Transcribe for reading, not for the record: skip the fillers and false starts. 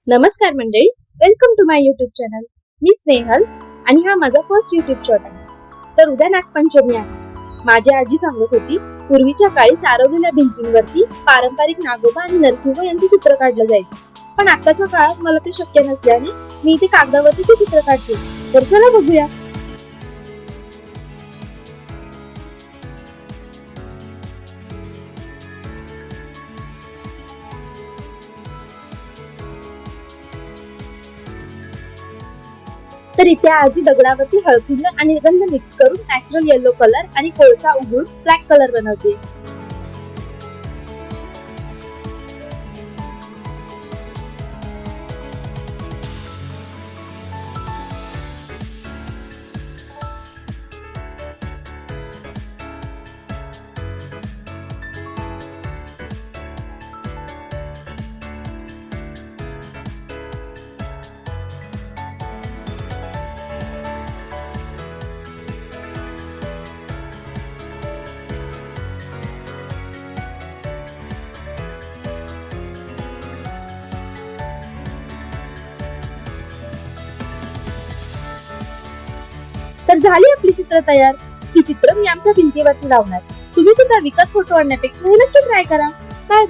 नमस्कार मंडळी, welcome to my YouTube channel. मी स्नेहल आणि हा माझा फर्स्ट युट्यूब शॉट आहे. तर उद्या नागपंचमी आहे. माझी आजी सांगत होती, पूर्वीच्या काळी सारवलेल्या भिंतींवरती पारंपरिक नागोबा आणि नरसिंह यांचे चित्र काढलं जायचं. पण आताच्या काळात मला ते शक्य नसल्याने मी इथे कागदावरती ते चित्र काढते. तर चला बघूया. तर इथे आजी दगडावरती हळकुंड आणि गंध मिक्स करून नॅचरल येलो कलर आणि कोळसा उघडून ब्लॅक कलर बनवते. तर झाली आपली चित्र तयार. ही चित्र मी आमच्या भिंतीवरती लावणार. तुम्ही सुद्धा विकत फोटो आणण्यापेक्षा हे नक्की ट्राय करा. Bye bye.